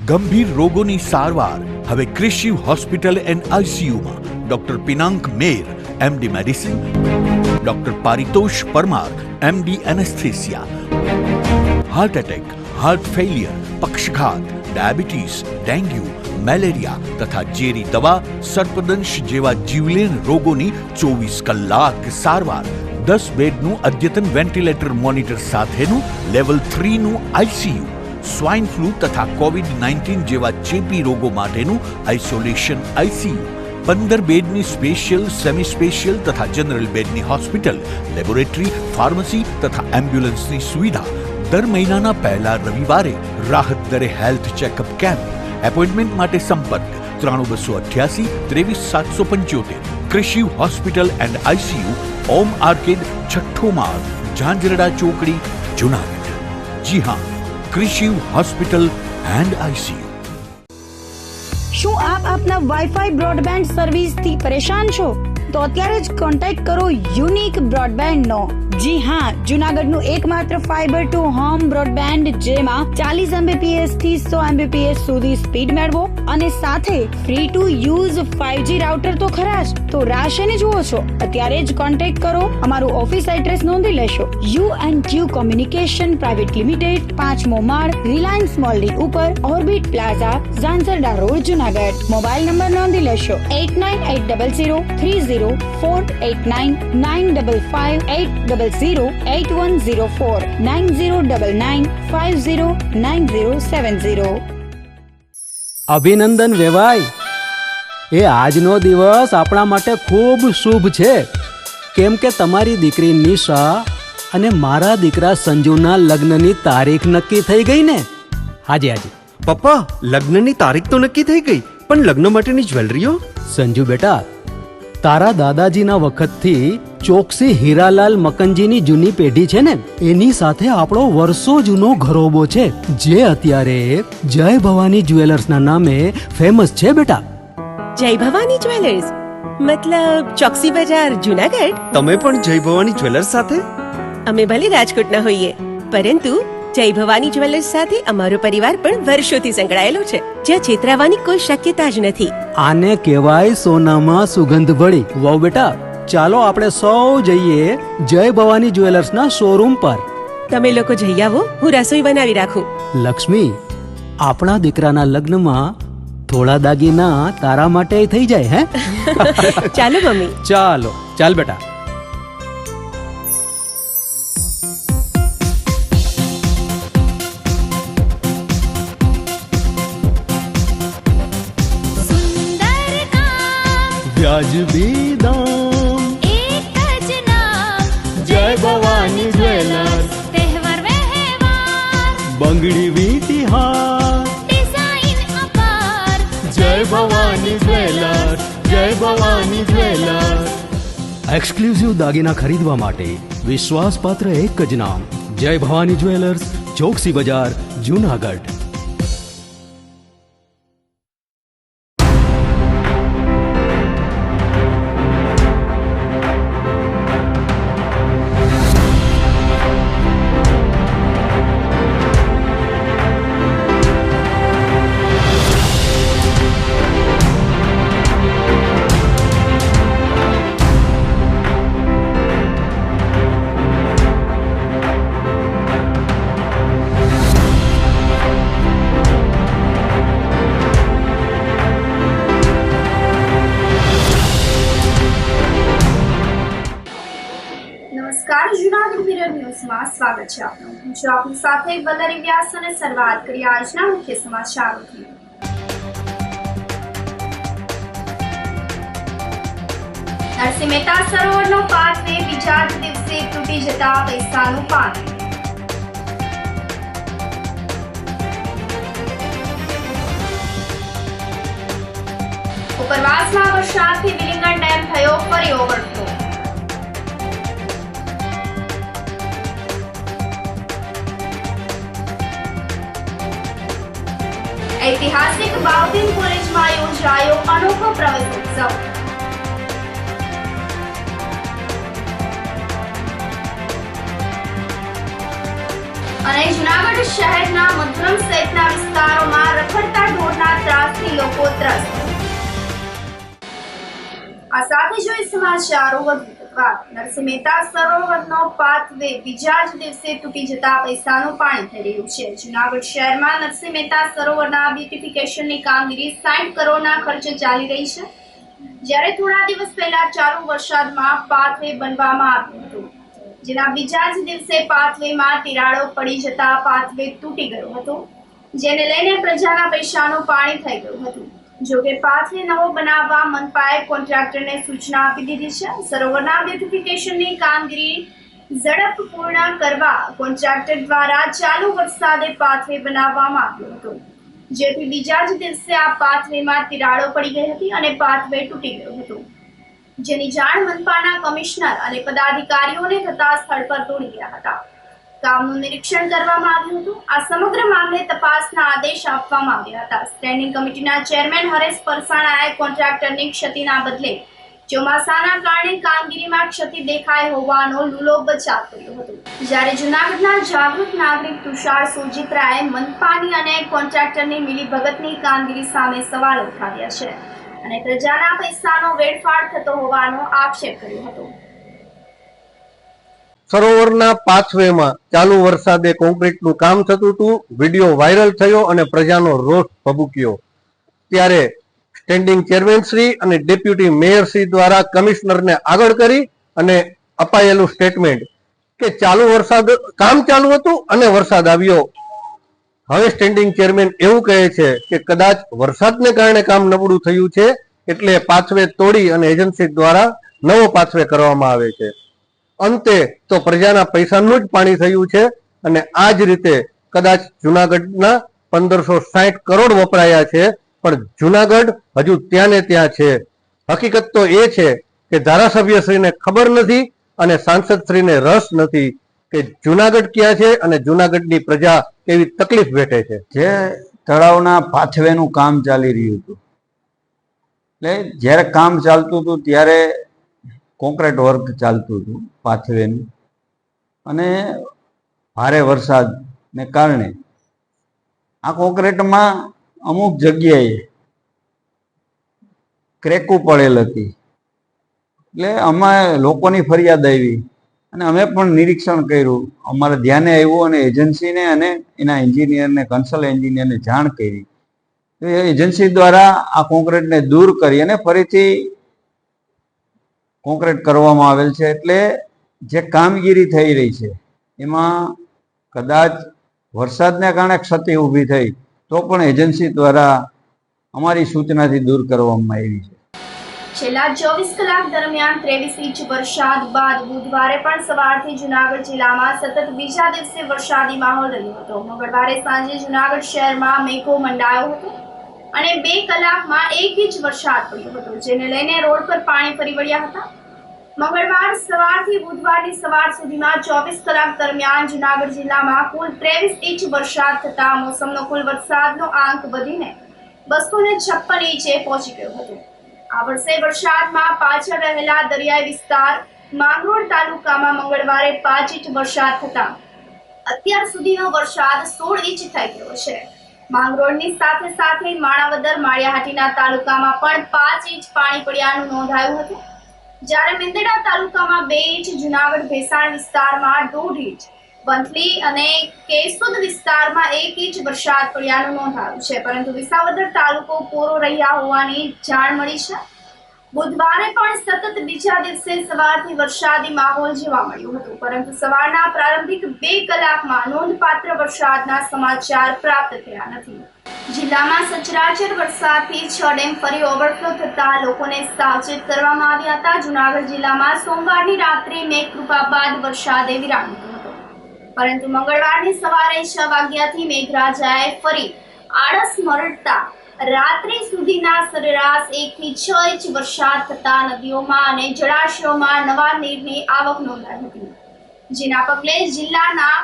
ગંભીર રોગોની સારવાર હવે કૃષિ હોસ્પિટલ એન્ડ આઈસીયુમાં doctor Pinank Mer, MD medicine, doctor Paritosh Parmar, MD anaesthesia, heart attack, heart failure, પક્ષઘાત, ડાયાબિટીસ, ડેન્ગ્યુ, મેલેરિયા તથા ઝેરી દવા, સર્પદંશ જેવા જીવલેણ રોગોની 24 કલાક સારવાર, 10 બેડનું અદ્યતન વેન્ટિલેટર મોનિટર સાથેનું લેવલ 3નું આઈસીયુ, સ્વાઇન ફ્લૂ તથા કોવિડ-19 જેવા ચેપી રોગો માટેનું આઇસોલેશન આઈસીયુ, 15 બેડની સ્પેશિયલ, સેમી સ્પેશિયલ તથા જનરલ બેડની હોસ્પિટલ, લેબોરેટરી, ફાર્મસી તથા એમ્બ્યુલન્સની સુવિધા, દર મહિનાના પહેલા રવિવારે રાહત દરે હેલ્થ ચેકઅપ કેમ્પ. એપોઇન્ટમેન્ટ માટે સંપર્ક 9288 23775. કૃષિ hospital and ICU, Om arcade, છઠ્ઠો માળ, ઝાંઝરડા ચોકડી, જુનાગઢ. જી હા, કૃષિ હોસ્પિટલ એન્ડ આઈસીયુ. શું આપ આપના વાઈફાઈ બ્રોડબેન્ડ સર્વિસથી પરેશાન છો? તો અત્યારે જ કોન્ટેક્ટ કરો યુનિક બ્રોડબેન્ડ નો. જી હા, જુનાગઢનું એકમાત્ર ફાઈબર ટુ હોમ બ્રોડબેન્ડ, જેમાં 40 Mbps થી 100 Mbps સુધી સ્પીડ મેળવો અને સાથે free to use 5G router તો ખરા જ. તો રાહ શેની જુઓ છો? અત્યારે જ કોન્ટેક્ટ કરો. અમારું ઓફિસ એડ્રેસ નોંધી લેશો. U&Q કોમ્યુનિકેશન પ્રાઇવેટ લિમિટેડ, 5મો માળ, રિલાયન્સ મોલની ઉપર, orbit plaza, Zanzarda road, Junagadh. Mobile number નોંધી લેશો 89800304899558008104 9099509070. અભિનંદન વેવાય. એ આજનો દિવસ આપણા માટે ખૂબ શુભ છે, કેમ કે તમારી દીકરી નિશા અને મારા દીકરા સંજુના લગ્નની તારીખ નક્કી થઈ ગઈ ને. હાજી હાજી પપ્પા, લગ્નની તારીખ તો નક્કી થઈ ગઈ, પણ લગ્ન માટેની જ્વેલરીઓ? સંજુ બેટા, તારા દાદાજીના વખતથી ચોકસી હીરાલાલ મકનજીની જૂની પેઢી છે ને, એની સાથે આપણો વર્ષો જૂનો ઘરોબો છે, જે અત્યારે જય ભવાની જ્વેલર્સના નામે ફેમસ છે બેટા. જય ભવાની જ્વેલર્સ મતલબ ચોકસી બજાર, જુનાગઢ? તમે પણ જય ભવાની જ્વેલર્સ સાથે? અમે ભલે રાજકોટના હોઈએ, પરંતુ જય ભવાની જ્વેલર્સ સાથે અમારો પરિવાર પણ વર્ષોથી સંકળાયેલો છે, જ્યાં છેતરાવાની કોઈ શક્યતા જ નથી. આને કહેવાય સોનામાં સુગંધ ભળી. વાવ બેટા, ચાલો આપણે સૌ જઈએ જય ભવાની જ્વેલર્સના શોરૂમ પર. તમે લોકો જઈ આવો, હું રસોઈ બનાવી રાખું. લક્ષ્મી, આપણા દીકરાના લગ્નમાં થોડા દાગીના તારા માટે થઈ જાય. હે ચાલો મમ્મી. ચાલો ચાલ બેટા. વ્યાજબી દામ, એક જ નામ, જય ભવાની જ્વેલર્સ. તહેવાર વ્યવહાર, બંગડી વીંટી હાર, ડિઝાઇન અપાર, જય ભવાની જ્વેલર્સ, જય ભવાની જ્વેલર્સ. એક્સક્લુઝિવ દાગીના ખરીદવા માટે વિશ્વાસપાત્ર એક જ નામ, જય ભવાની જ્વેલર્સ, ચોકસી બજાર, જુનાગઢ. નમસ્કાર, જુનાગઢ મિરર ન્યૂઝમાં સ્વાગત છે આપનું. હું છું આપની સાથે વલ્લરી વ્યાસ અને શરૂઆત કરીએ આજના મુખ્ય સમાચારોથી. નરસિંહ મહેતા સરોવરનો પાથવે બીજા જ દિવસે તૂટી જતા પૈસાનું પાણી. ઉપરવાસમાં વરસાદથી વિલિંગન ડેમ થયો ફરી ઓવરફ્લો. ઐતિહાસિક બાઉદીન કોલેજમાં યોજાયો અનોખો પ્રવેશોત્સવ. અને જૂનાગઢ શહેરના મધ્રમ સહિતના વિસ્તારોમાં રખડતા સમાચારો વધુ વિગતવાર. નરસિંહ મહેતા સરોવરનો પાથવે બીજા જ દિવસે તૂટી જતા પૈસાનું પાણી થઈ રહ્યું છે. જૂનાગઢ શહેરમાં નરસિંહ મહેતા સરોવરના બ્યુટિફિકેશનની કામગીરી 60 કરોડના ખર્ચે ચાલી રહી છે. જ્યારે થોડા દિવસ પહેલા ચાલુ વરસાદમાં પાથવે બનવામાં આવ્યું હતું, જેના બીજા જ દિવસે પાથવેમાં તિરાડો પડી જતા પાથવે તૂટી ગયો હતો, જેને લઈને પ્રજાના પૈસાનું પાણી થઈ ગયું હતું. જોકે પાથવે નવો બનાવવા મનપાએ કોન્ટ્રાક્ટરને સૂચના આપી દીધી છે. સરોવરના બ્યુટિફિકેશનની કામગીરી ઝડપપૂર્ણ કરવા કોન્ટ્રાક્ટર દ્વારા ચાલુ વરસાદે પાથવે બનાવવામાં આવ્યો હતો, જેથી બીજા જ દિવસે આ પાથવેમાં તિરાડો પડી ગઈ હતી અને પાથવે તૂટી ગયો હતો, જેની જાણ મનપાના કમિશનર અને પદાધિકારીઓને થતા સ્થળ પર દોડી ગયા હતા. કામનું નિરીક્ષણ કરવામાં આવ્યું હતું. આ સમગ્ર મામલે તપાસના આદેશ આપવામાં આવ્યા હતા. સ્ટેન્ડિંગ કમિટીના ચેરમેન હરેશ પરસાણાએ કોન્ટ્રાક્ટરની ક્ષતિના બદલે ચોમાસાના કારણે કામગીરીમાં ક્ષતિ દેખાઈ હોવાનો લૂલો બચાવ કર્યો હતો. જ્યારે જૂનાગઢના જાગૃત નાગરિક તુષાર સોજિત્રાએ મનપાની અને કોન્ટ્રાક્ટરની મિલીભગતની કામગીરી સામે સવાલ ઉઠાવ્યા છે અને પ્રજાના પૈસાનો વેડફાટ થતો હોવાનો આક્ષેપ કર્યો હતો. સરોવરના પાથવેમાં ચાલુ વરસાદે કોન્ક્રીટનું કામ થતું હતું. વિડીયો વાયરલ થયો અને પ્રજાનો રોષ ભભૂક્યો. ત્યારે સ્ટેન્ડિંગ ચેરમેન શ્રી અને ડેપ્યુટી મેયર શ્રી દ્વારા કમિશનરને આગળ કરી અને અપાયેલું સ્ટેટમેન્ટ કે ચાલુ વરસાદ કામ ચાલુ હતું અને વરસાદ આવ્યો. હવે સ્ટેન્ડિંગ ચેરમેન એવું કહે છે કે કદાચ વરસાદને કારણે કામ નબળું થયું છે, એટલે પાથવે તોડી અને એજન્સી દ્વારા નવો પાથવે કરવામાં આવે છે. અંતે તો પ્રજાના પૈસાનું જ પાણી થયું છે અને આ જ રીતે કદાચ જુનાગઢના 1560 કરોડ વપરાયા છે, પણ જુનાગઢ હજુ ત્યાં ને ત્યાં છે. હકીકત તો એ છે કે ધારાસભ્યશ્રીને ખબર નથી અને સાંસદશ્રીને રસ નથી કે જુનાગઢ ક્યાં છે અને જુનાગઢની પ્રજા કેવી તકલીફ વેઠે છે. જે તળાવના પાથવેનું કામ ચાલી રહ્યું હતું, એટલે જ્યારે કામ ચાલતું હતું ત્યારે કોન્ક્રીટ વર્ક ચાલતું હતું પાથવેનું, અને ભારે વરસાદને કારણે આ કોન્ક્રીટમાં અમુક જગ્યાએ ક્રેકો પડેલ હતી. એટલે અમે લોકોની ફરિયાદ આવી અને અમે પણ નિરીક્ષણ કર્યું, અમારા ધ્યાને આવ્યું અને એજન્સીને અને એના એન્જિનિયરને, કન્સલ્ટ એન્જિનિયરને જાણ કરી. તો એ એજન્સી દ્વારા આ કોન્ક્રીટને દૂર કરી અને ફરીથી કોન્ક્રીટ કરવામાં આવેલ છે. એટલે જે કામગીરી થઈ રહી છે એમાં કદાચ વરસાદને કારણે ક્ષતિ ઊભી થઈ તો પણ એજન્સી દ્વારા અમારી સૂચનાથી દૂર કરવામાં આવી છે. છેલ્લા 24 કલાક દરમિયાન 23 ઇંચ વરસાદ બાદ બુધવારે પણ સવારથી જૂનાગઢ જિલ્લામાં સતત બીજા દિવસે વરસાદી માહોલ રહ્યો હતો. મંગળવારે સાંજે જૂનાગઢ શહેરમાં મેઘો મંડાયો હતો અને 2 કલાકમાં 1 ઇંચ વરસાદ પડ્યો હતો, જેને લઈને રોડ પર પાણી ફરી વળ્યા હતા. મંગળવાર સવારથી બુધવારની સવાર સુધીમાં 24 કલાક દરમિયાન જૂનાગઢ જિલ્લામાં કુલ 23 ઇંચ વરસાદ થતા મોસમનો કુલ વરસાદનો આંક વધીને 256 ઇંચે પહોંચી ગયો હતો. આ વર્ષે વરસાદમાં પાછળ રહેલા દરિયાઈ વિસ્તાર માંગરોળ તાલુકામાં મંગળવારે 5 ઇંચ વરસાદ થતા અત્યાર સુધીનો વરસાદ 16 ઇંચ થઈ ગયો છે. માંગરોળની સાથે સાથે માણાવદર, માળિયાહાટીના તાલુકામાં પણ 5 ઇંચ પાણી પડ્યાનું નોંધાયું હતું, જ્યારે મેંદરડા તાલુકામાં 2 ઇંચ, જૂનાગઢ ભેસાણ વિસ્તારમાં 1.5 ઇંચ, વંથલી અને કેશોદ વિસ્તારમાં 1 ઇંચ વરસાદ પડ્યાનું નોંધાયું છે. પરંતુ વિસાવદર તાલુકો કોરો રહ્યા હોવાની જાણ મળી છે. બુધવારે પણ સતત બીજા દિવસે સવારથી વરસાદી માહોલ જોવા મળ્યું હતું, પરંતુ સવારના પ્રારંભિક 2 કલાકમાં નોંધપાત્ર વરસાદના સમાચાર પ્રાપ્ત થયા નથી. જિલ્લામાં સચરાચર વરસાદથી 6 ડેમ ફરી ઓવરફ્લો થતા લોકોને સાવચેત કરવામાં આવ્યા હતા. જૂનાગઢ જિલ્લામાં સોમવારની રાત્રે મેઘકૃપા બાદ વરસાદે વિરામ લીધો હતો, પરંતુ મંગળવારની સવારે 6 વાગ્યાથી મેઘરાજાએ ફરી આળસ મરડતા રાત્રે સુધીના સરેરાશ 1 થી 6 ઇંચ વરસાદ થતા નદીઓમાં અને જળાશયોમાં નવા નીરની આવક નોંધાઈ હતી, જેના પગલે જિલ્લાના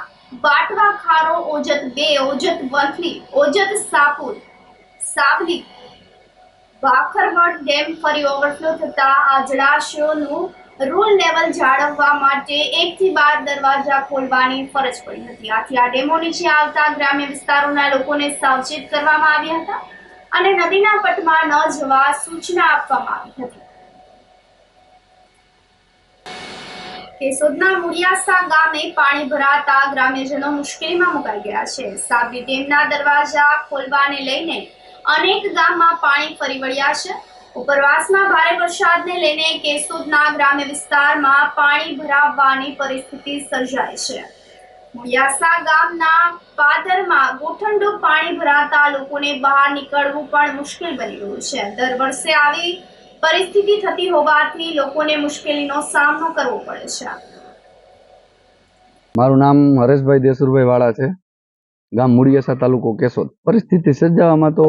બાટવા ખારો, ઓજત 2, ઓજત વંથલી, ઓજત સાપુર, સાવલી, વાખરવડ ડેમ ફરી ઓવરફ્લો થતા આ જળાશયોનું રૂલ લેવલ જાળવવા માટે 1 થી 12 દરવાજા ખોલવાની ફરજ પડી હતી. આથી આ ડેમો નીચે આવતા ગ્રામ્ય વિસ્તારોના લોકોને સાવચેત કરવામાં આવ્યા હતા અને નદીના પટમાં ન જવા સૂચના આપવામાં આવી હતી. કેશોદના મુડિયાસા ગામે પાણી ભરાતા ગ્રામ્યજનો મુશ્કેલીમાં મુકાઈ ગયા છે. સાબરી ડેમના દરવાજા ખોલવાને લઈને અનેક ગામમાં પાણી ફરી વળ્યા છે. ઉપરવાસમાં ભારે વરસાદને લઈને કેશોદના ગ્રામ્ય વિસ્તારમાં પાણી ભરાવાની પરિસ્થિતિ સર્જાઈ છે. મુડિયાસા ગામના પાદરમાં ગોઠણડું પાણી ભરાતા લોકોને બહાર નીકળવું પણ મુશ્કેલ બની ગયું છે. દર વર્ષે આવી પરિસ્થિતિ થતી હોવાથી લોકોને મુશ્કેલીનો સામનો કરવો પડે છે. મારું નામ હરેશભાઈ દેસુરભાઈ વાળા છે, ગામ મુડિયાસા, તાલુકો કેશોદ. પરિસ્થિતિ સર્જાવામાં તો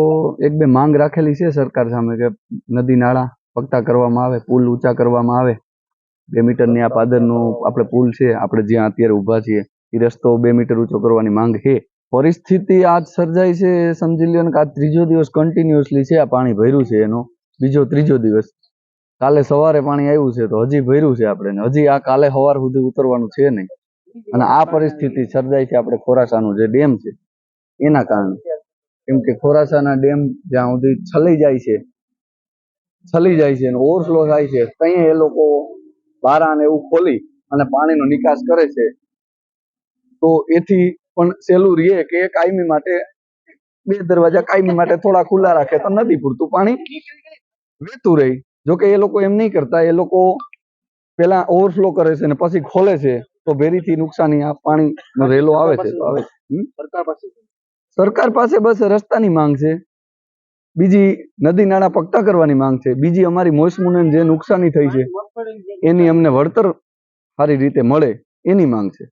એક બે માંગ રાખેલી છે સરકાર સામે કે નદી નાળા પગતા કરવામાં આવે, પુલ ઊંચા કરવામાં આવે. 2 મીટરની આ પાદરનું આપણે પુલ છે, આપણે જ્યાં અત્યારે ઊભા છીએ એ રસ્તો 2 મીટર ઊંચો કરવાની માંગ છે. પરિસ્થિતિ આજ સર્જાઈ છે, સમજી લ્યો ને કે આ 3જો દિવસ કન્ટિન્યુઅસલી છે આ પાણી ભર્યું છે. એનો 2-3જો દિવસ, કાલે સવારે પાણી આવ્યું છે તો હજી ભર્યું છે આપણે, હજી આ કાલે સવાર સુધી ઉતરવાનું છે નહીં. અને આ પરિસ્થિતિ સર્જાઈ છે આપણે ખોરાસાનું જે ડેમ છે એના કારણે. કેમ કે ખોરાસાના ડેમ જ્યાં સુધી છલી જાય છે અને ઓવરફ્લો થાય છે, ત્યાં એ લોકો બારા ને એવું ખોલી અને પાણીનો નિકાસ કરે છે. તો એથી પણ સહેલું રહે કે કાયમી માટે 2 દરવાજા કાયમી માટે થોડા ખુલ્લા રાખે તો નદી પૂરતું પાણી વહેતું રહે. જોકે એ લોકો એમ નહીં કરતા, એ લોકો પેલા ઓવરફ્લો કરે છે અને પછી ખોલે છે તો ભેરીથી નુકસાની આ પાણીનો રેલો આવે છે. તો આવે સરકાર પાસે બસ રસ્તાની માંગ છે, બીજી નદી નાળા પગતા કરવાની માંગ છે, બીજી અમારી મોસમોને જે નુકસાની થઈ છે એની અમને વળતર સારી રીતે મળે એની માંગ છે.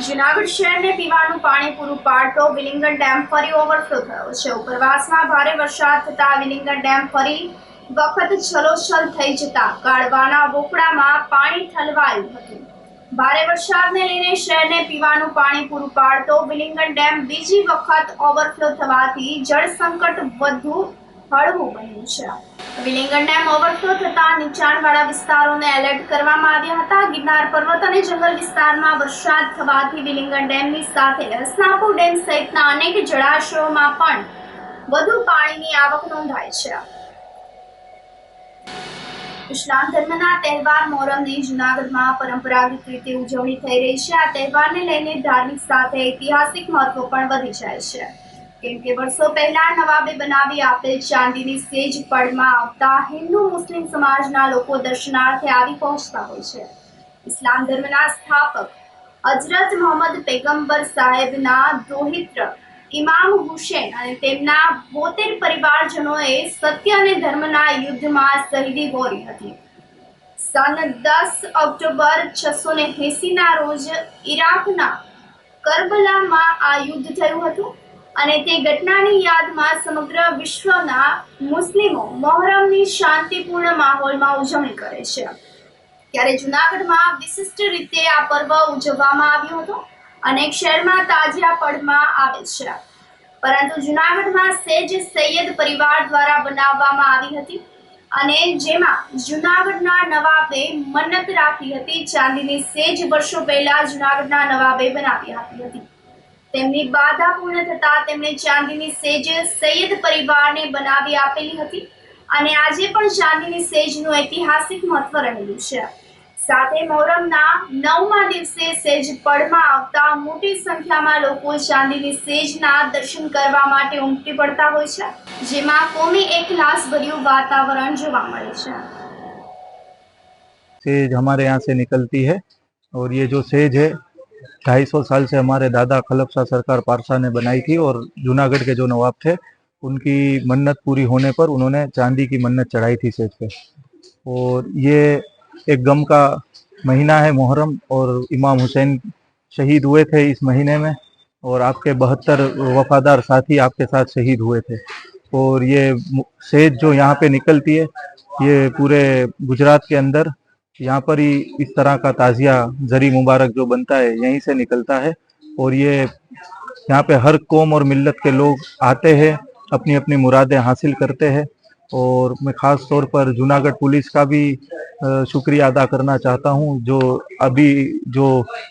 જૂનાગઢ શહેરને પીવાનું પાણી પૂરું પાડતો વિલિંગન ડેમ ફરી ઓવરફ્લો થયો છે. ઉપરવાસમાં ભારે વરસાદ થતા વિલિંગન ડેમ ફરી વખત છલોછલ થઈ જતા કાળવાના વોકળામાં પાણી ઠલવાયું હતું. ભારે વરસાદને લઈને શહેરને પીવાનું પાણી પૂરું પાડતો વિલિંગન ડેમ બીજી વખત ઓવરફ્લો થવાથી જળ સંકટ વધુ હળવું બન્યું છે. વિલિંગન ડેમ ઓવરફ્લો થતા નીચાણવાળા વિસ્તારોને એલર્ટ કરવામાં આવ્યા હતા. ગિરનાર પર્વત અને જંગલ વિસ્તારમાં વરસાદ થવાથી વિલિંગન ડેમની સાથે હસનાપુર ડેમ સહિતના અનેક જળાશયોમાં પણ વધુ પાણીની આવક નોંધાઈ છે. ઇસ્લામ ધર્મના તહેવાર મોહરમની જૂનાગઢમાં પરંપરાગત રીતે ઉજવણી થઈ રહી છે. આ તહેવારને લઈને ધાર્મિક સાથે ઐતિહાસિક મહત્વ પણ વધી જાય છે. કેમ કે વર્ષો પહેલા નવાબે બનાવી આપેલ ચાંદીની સેજ પડમાં આવતા હિન્દુ મુસ્લિમ સમાજના લોકો દર્શનાર્થે આવી પહોંચતા હોય છે. ઇસ્લામ ધર્મના સ્થાપક હજરત મોહમ્મદ પૈગંબર સાહેબના દોહિત્ર ઇમામ હુસેન અને તેમના 72 પરિવારજનોએ સત્ય અને ધર્મના યુદ્ધમાં શહીદી વહોરી હતી. સન 10 ઓક્ટોબર 680ના રોજ ઈરાકના કરબલામાં આ યુદ્ધ થયું હતું અને તે ઘટનાની યાદમાં સમગ્ર વિશ્વના મુસ્લિમો મોહરમની શાંતિપૂર્ણ માહોલમાં ઉજવણી કરે છે. ત્યારે જૂનાગઢમાં વિશિષ્ટ રીતે આ પર્વ ઉજવવામાં આવ્યું હતું. અનેક શહેરમાં તાજિયા પડમાં આવે છે, પરંતુ જૂનાગઢમાં સેજ સૈયદ પરિવાર દ્વારા બનાવવામાં આવી હતી અને જેમાં જૂનાગઢના નવાબે મન્નત રાખી હતી. ચાંદીની સેજ વર્ષો પહેલા જૂનાગઢના નવાબે બનાવી આપી હતી. તેમની બાધા પૂર્ણ થતા તેમણે ચાંદીની સેજ સૈયદ પરિવારને બનાવી આપેલી હતી અને આજે પણ ચાંદીની સેજનું ઐતિહાસિક મહત્વ રહેલું છે. સાથે મોહરમના 9મા દિવસે સેજ પડમાં આવતા મોટી સંખ્યામાં લોકો ચાંદીની સેજના દર્શન કરવા માટે ઉમટી પડતા હોય છે, જેમાં કોમી એકલાસભર્યું વાતાવરણ જોવા મળે છે. सेज हमारे यहाँ से निकलती है और ये जो सेज है 250 साल से हमारे दादा खलबशाह सरकार पारसा ने बनाई थी और जूनागढ़ के जो नवाब थे उनकी मन्नत पूरी होने पर उन्होंने चांदी की मन्नत चढ़ाई थी सेज पे. और ये एक गम का महीना है मुहर्रम और इमाम हुसैन शहीद हुए थे इस महीने में और आपके 72 वफादार साथी आपके साथ शहीद हुए थे. और ये सेज जो यहाँ पे निकलती है ये पूरे गुजरात के अंदर यहाँ पर ही इस तरह का ताजिया जरी मुबारक जो बनता है यहीं से निकलता है. और ये यहाँ पे हर कौम और मिल्लत के लोग आते हैं, अपनी अपनी मुरादें हासिल करते हैं. और मैं ख़ास तौर पर जूनागढ़ पुलिस का भी शुक्रिया अदा करना चाहता हूँ. जो अभी जो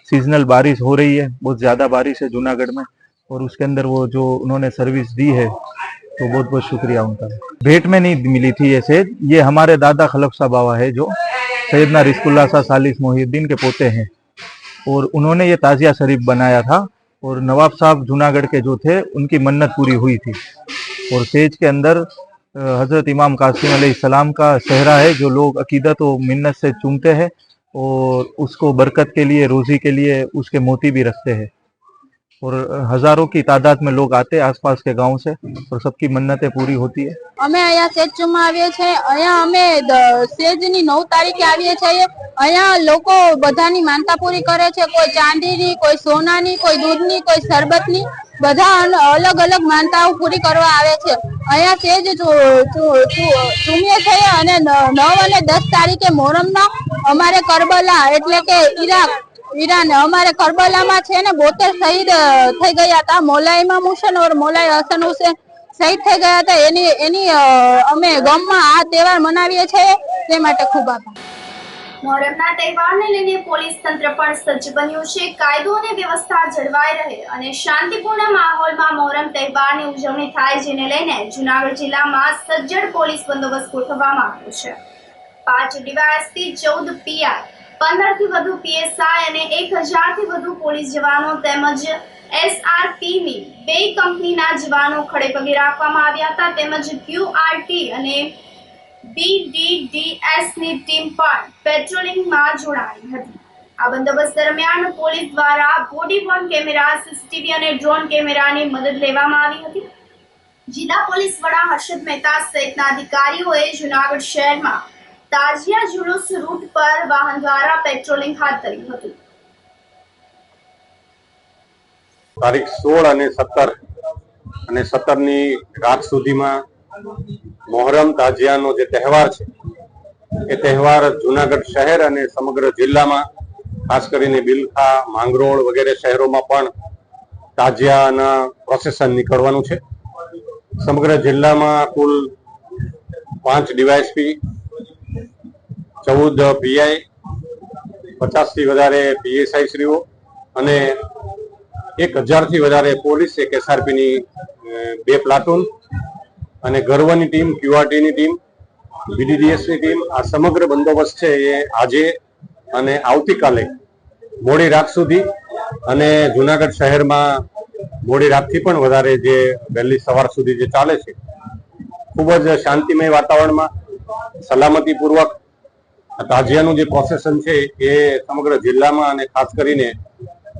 सीजनल बारिश हो रही है, बहुत ज़्यादा बारिश है जूनागढ़ में और उसके अंदर वो जो उन्होंने सर्विस दी है तो बहुत बहुत शुक्रिया उनका. भेंट में नहीं मिली थी ये सेज, ये हमारे दादा खलबशाह बाबा है जो सैयदना रिज़्कुल्लाह शाह सालिस मोहिउद्दीन के पोते हैं और उन्होंने ये ताज़िया शरीफ बनाया था और नवाब साहब जूनागढ़ के जो थे उनकी मन्नत पूरी हुई थी। और सेज के अंदर हज़रत इमाम कासिम अलैहिस्सलाम का सेहरा है जो लोग अकीदत और मिन्नत से चूमते हैं और उसको बरकत के लिए, रोज़ी के लिए उसके मोती भी रखते हैं। और हजारों की तादाद में लोग आते हैं आसपास के गांव से और सबकी मन्नतें पूरी होती है। અમે અહીંયા સેજ ચુમા આવીએ છીએ। અહીંયા અમે સેજની 9 તારીખે આવીએ છીએ। અહીંયા લોકો બધાની માનતા પૂરી કરે છે, કોઈ ચાંદીની, કોઈ સોનાની, કોઈ દૂધની, કોઈ શરબતની, બધા અલગ અલગ માનતાઓ પૂરી કરવા આવે છે। અહીંયા સેજ ચૂમીએ છીએ અને 9 અને 10 તારીખે મોહરમના અમારે કરબલા એટલે કે ઈરાન અમારે કરબલામાં છે ને 72 શહીદ થઈ ગયા હતા। મૌલાઈ ઇમામ હુસैन और मौलाई हसन हुसैन શહીદ થઈ ગયા હતા। એની અમે ગામમાં આ તહેવાર મનાવીએ છીએ, તે માટે ખૂબ આભાર। મોહરમના તહેવારને લઈને પોલીસ તંત્ર પણ સજ્જ બન્યું છે। કાયદો અને વ્યવસ્થા જળવાઈ રહે અને શાંતિપૂર્ણ માહોલમાં મોહરમ તહેવારની ઉજવણી થાય, જેને લઈને જૂનાગઢ જિલ્લામાં સજ્જડ પોલીસ બંદોબસ્ત ગોઠવવામાં આવ્યો છે। 5 ડીવાયએસપી, 14 પીઆઈ, 15 થી વધુ પીએસઆઈ અને 1000 થી વધુ પોલીસ જવાનો તેમજ એસઆરપીની 2 કંપનીના જવાનો ખડેપગે રાખવામાં આવ્યા હતા તેમજ ક્યુઆરટી અને બીડીડીએસની ટીમ પણ પેટ્રોલિંગમાં જોડાઈ હતી। આ બંદોબસ્ત દરમિયાન પોલીસ દ્વારા બોડી વોર્ન કેમેરા, સીસીટીવી અને ડ્રોન કેમેરાની મદદ લેવામાં આવી હતી। જિલ્લા પોલીસ વડા હર્ષદ મહેતા સહિતના અધિકારીઓએ જૂનાગઢ શહેરમાં તાજિયા જુલુસ રૂટ પર વાહન દ્વારા પેટ્રોલિંગ હાથ ધર્યું હતું। તારીખ 16 અને 17ની રાત સુધીમાં મોહરમ તાજિયાનો જે તહેવાર છે એ તહેવાર જૂનાગઢ શહેર અને સમગ્ર જિલ્લામાં, ખાસ કરીને બિલખા, માંગરોળ વગેરે શહેરોમાં પણ તાજિયાના પ્રોસેસન નીકળવાનું છે। સમગ્ર જિલ્લામાં કુલ 5 ડીવાયએસપી, 14 પીઆઈ, 50 થી વધારે પીએસઆઈ શ્રીઓ અને 1000 થી વધારે પોલીસ, 1 એસઆરપીની 2 પ્લાટૂન અને ગર્વની ટીમ, ક્યુઆરટીની ટીમ, બીડીડીએસની ટીમ, આ સમગ્ર બંદોબસ્ત છે એ આજે અને આવતીકાલે મોડી રાત સુધી અને જૂનાગઢ શહેરમાં મોડી રાતથી પણ વધારે જે વહેલી સવાર સુધી જે ચાલે છે, ખૂબ જ શાંતિમય વાતાવરણમાં સલામતીપૂર્વક તાજિયાનું જે પ્રોસેસન છે એ સમગ્ર જિલ્લામાં અને ખાસ કરીને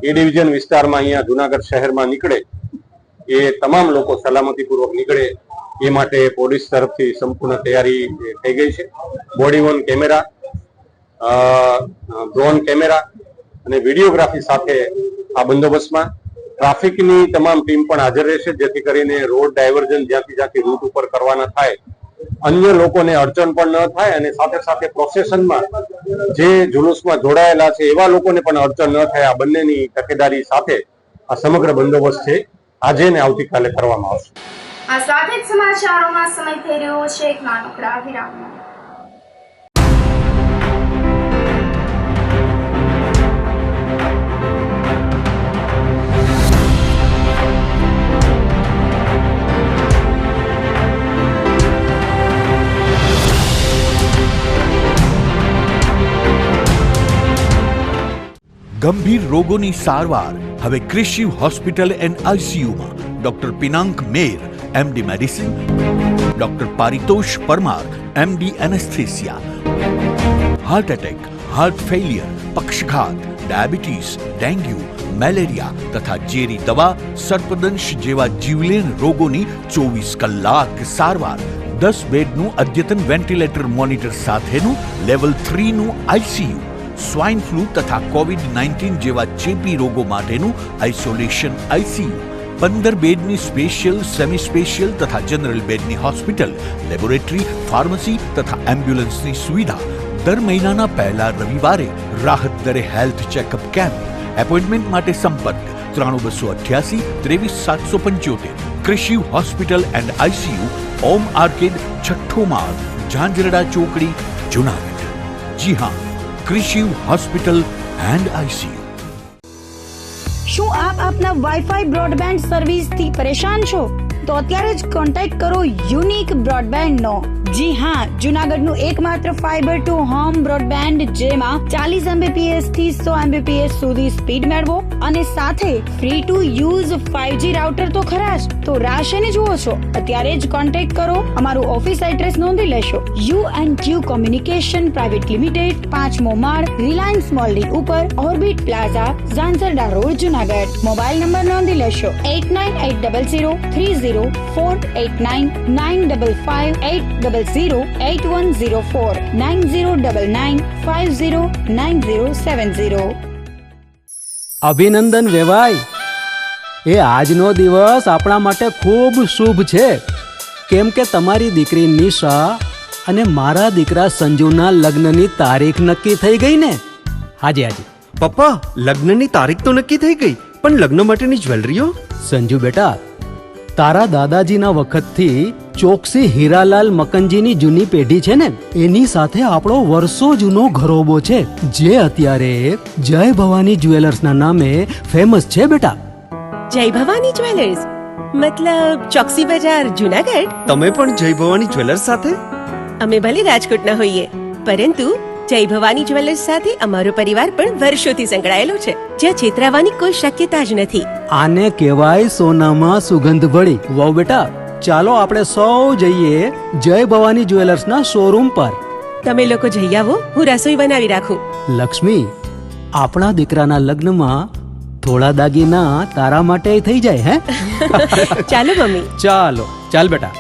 એ ડિવિઝન વિસ્તારમાં અહીંયા જૂનાગઢ શહેરમાં નીકળે, એ તમામ લોકો સલામતીપૂર્વક નીકળે એ માટે પોલીસ તરફથી સંપૂર્ણ તૈયારી થઈ ગઈ છે। Body Warne camera, drone camera અને વિડીયોગ્રાફી સાથે આ બંદોબસ્તમાં ટ્રાફિકની તમામ ટીમ પણ હાજર રહેશે, જેથી કરીને રોડ ડાયવર્ઝન જ્યાંથી રૂટ ઉપર કરવાના થાય, अन्य लोकोने अड़चण पण न थाय अने साथे साथे प्रोसेसनमां जे जुलूसमां जोडायेला छे एवा लोकोने पण अड़चण न थाय। आ बंनेनी तकेदारी साथे आ समग्र बंदोबस्त छे आजे ने आवतीकाले करवामां आवशे। आ साथे ज समाचारोमां समय थई रह्यो छे एक नानकड़ा विरामनो। गंभीर रोगोनी सारवार हवे कृषि हॉस्पिटल एंड आईसीयू में doctor Pinak Mer MD medicine, doctor Paritosh Parmar MD anaesthesia, heart attack, heart failure, पक्षघात, डायबिटीज, डेंग्यू, मलेरिया तथा जेरी दवा, सर्पदंश जेवा जीवलेण रोगोनी 24 कलाक सारवार, 10 बेडनु अद्यतन वेंटिलेटर मॉनिटर साथेनु लेवल 3 नु आईसीयू, स्वाइन फ्लू तथा कोविड-19 जेवा चेपी रोगों माटेनु आइसोलेशन आईसीयू, 15 बेडनी स्पेशियल, सेमी स्पेशियल तथा जनरल बेडनी हॉस्पिटल, लेबोरेटरी, फार्मसी तथा एम्ब्युलन्सनी सुविधा। दर महीनाना पहला रविवारे राहत दरे हेल्थ चेकअप कैम्प। एपॉइंटमेंट माटे संपर्क 9288 23775। Krishi hospital and ICU, Om arcade, छठ्ठो मार्ग, झांझरड़ा चौकड़ी, जूनागढ़। जी हाँ, कृषि हॉस्पिटल एंड आईसीयू। શું આપ આપના વાઈફાઈ બ્રોડબેન્ડ સર્વિસ થી પરેશાન છો? તો અત્યારે જ કોન્ટેક્ટ કરો યુનિક બ્રોડબેન્ડ નો। જી હા, જુનાગઢનું એકમાત્ર ફાઈબર ટુ હોમ બ્રોડબેન્ડ જેમાં 40 Mbps થી 100 Mbps સુધી સ્પીડ મેળવો અને સાથે free to use 5G router તો ખરા જ. તો રાહ શેની જુઓ છો? અત્યારે જ કોન્ટેક્ટ કરો. અમારું ઓફિસ એડ્રેસ નોંધી લેશો. U&Q કોમ્યુનિકેશન પ્રાઇવેટ લિમિટેડ, 5મો માળ, રિલાયન્સ મોલની ઉપર, orbit plaza, Zanzarda road, Junagadh. Mobile number નોંધી લેશો 89800304899558008104 9099509070. અભિનંદન વેવાય. એ આજનો દિવસ આપણા માટે ખૂબ શુભ છે, કેમ કે તમારી દીકરી નિશા અને મારા દીકરા સંજુના લગ્નની તારીખ નક્કી થઈ ગઈ ને. હાજી હાજી પપ્પા, લગ્નની તારીખ તો નક્કી થઈ ગઈ, પણ લગ્ન માટેની જ્વેલરીઓ? સંજુ બેટા, તારા દાદાજીના વખતથી ચોકસી હીરાલાલ મકનજીની જૂની પેઢી છે ને, એની સાથે આપણો વર્ષો જૂનો ઘરોબો છે, જે અત્યારે જય ભવાની જ્વેલર્સના નામે ફેમસ છે બેટા. જય ભવાની જ્વેલર્સ મતલબ ચોકસી બજાર, જુનાગઢ? તમે પણ જય ભવાની જ્વેલર્સ સાથે? અમે ભલે રાજકોટના હોઈએ, પરંતુ જય ભવાની જ્વેલર્સ સાથે અમારો પરિવાર પણ વર્ષોથી સંકળાયેલો છે, જ્યાં છેતરાવાની કોઈ શક્યતા જ નથી. આને કહેવાય સોનામાં સુગંધ ભળી. વાવ બેટા, ચાલો આપણે સૌ જઈએ જય ભવાની જ્વેલર્સના શોરૂમ પર. તમે લોકો જઈ આવો, હું રસોઈ બનાવી રાખું. લક્ષ્મી, આપણા દીકરાના લગ્નમાં થોડા દાગીના તારા માટે થઈ જાય હે. ચાલો મમ્મી. ચાલો ચાલ બેટા.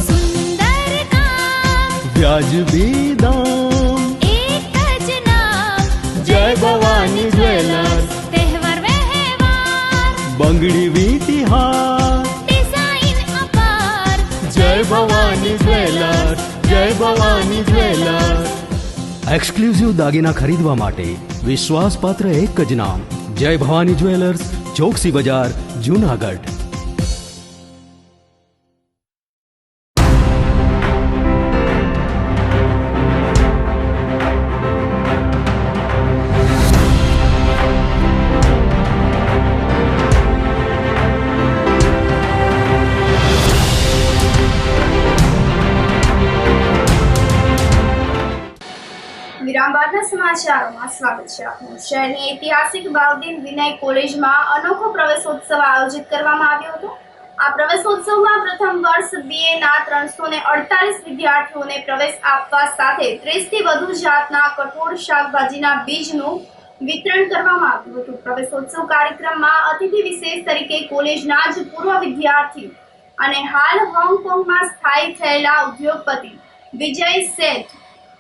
સુંદર કામ વ્યાજબી દામ, એક જ નામ જય ભવાની જ્વેલર્સ. તહેવાર વ્યવહાર બંગડી વીંટી હાર, ડિઝાઇન અપાર જય ભવાની જ્વેલર્સ, જય ભવાની જ્વેલર્સ. એક્સક્લુઝિવ દાગીના ખરીદવા માટે વિશ્વાસપાત્ર એક જ નામ, જય ભવાની જ્વેલર્સ, ચોકસી બજાર, જુનાગઢ. વિરામ બાદના સમાચારોમાં સ્વાગત છે આપનું. શહેરની ઐતિહાસિક બાઉદ્દીન વિનય કોલેજમાં અનોખો પ્રવેશોત્સવ આયોજિત કરવામાં આવ્યો હતો. આ પ્રવેશોત્સવમાં પ્રથમ વર્ષ BA ના 348 વિદ્યાર્થીઓને પ્રવેશ આપવા સાથે 30 થી વધુ જાતના કઠોળ શાકભાજીના બીજનું વિતરણ કરવામાં આવ્યું હતું. પ્રવેશોત્સવ કાર્યક્રમમાં અતિથિ વિશેષ તરીકે કોલેજના જ પૂર્વ વિદ્યાર્થી અને હાલ હોંગકોંગમાં સ્થાયી થયેલા ઉદ્યોગપતિ વિજય શેઠ,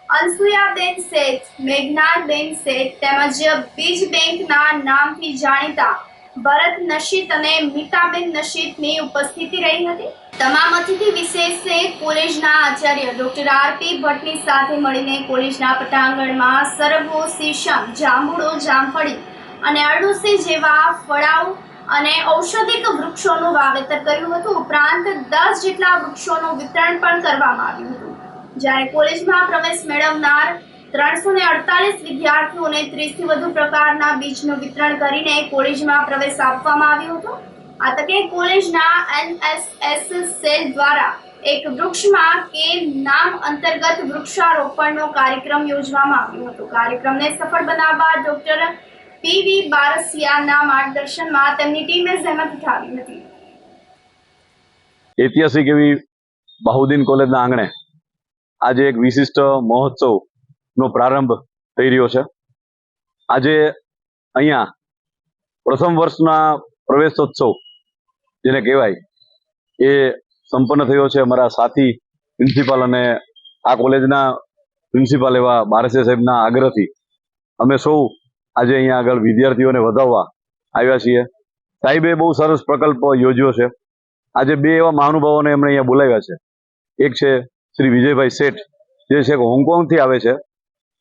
અનસુયાબેન શેઠ, મેઘનાબેન શેઠ તેમજ બીજ બેંકના નામથી જાણીતા ભરત નશીત અને મીતાબેન નશીતની ઉપસ્થિતિ રહી હતી. તમામ અતિથિ વિશેષે કોલેજના આચાર્ય ડોક્ટર RP ભટ્ટની સાથે મળીને કોલેજના પટાંગણમાં સરગવો, શીશમ, જાંબુડો, જામફળી અને અરડુસી જેવા ફળાઉ અને ઔષધિક વૃક્ષોનું વાવેતર કર્યું હતું. ઉપરાંત 10 જેટલા વૃક્ષોનું વિતરણ પણ કરવામાં આવ્યું હતું. જ્યારે કોલેજમાં પ્રવેશ મેળવનાર 348 વિદ્યાર્થીઓને 30 થી વધુ પ્રકારના બીજનું વિતરણ કરીને કોલેજમાં પ્રવેશ આપવામાં આવ્યો હતો. આ તકે કોલેજના NSS સેલ દ્વારા એક વૃક્ષમાં કે નામ અંતર્ગત વૃક્ષારોપણનો કાર્યક્રમ યોજવામાં આવ્યો હતો. કાર્યક્રમને સફળ બનાવવા ડોક્ટર PV બારસિયાના માર્ગદર્શનમાં તેમની ટીમે જહેમત ઉઠાવી હતી. ઐતિહાસિક એવી બાઉદ્દીન કોલેજના આંગણે આજે એક વિશિષ્ટ મહોત્સવનો પ્રારંભ થઈ રહ્યો છે. આજે અહીંયા પ્રથમ વર્ષના પ્રવેશોત્સવ જેને કહેવાય એ સંપન્ન થયો છે. અમારા સાથી પ્રિન્સિપાલ અને આ કોલેજના પ્રિન્સિપાલ એવા બારસિયા સાહેબના આગ્રહથી અમે સૌ આજે અહીંયા આગળ વિદ્યાર્થીઓને વધાવવા આવ્યા છીએ. સાહેબે બહુ સરસ પ્રકલ્પ યોજ્યો છે. આજે બે એવા મહાનુભાવોને એમણે અહીંયા બોલાવ્યા છે. એક છે શ્રી વિજયભાઈ શેઠ, જે છે હોંગકોંગથી આવે છે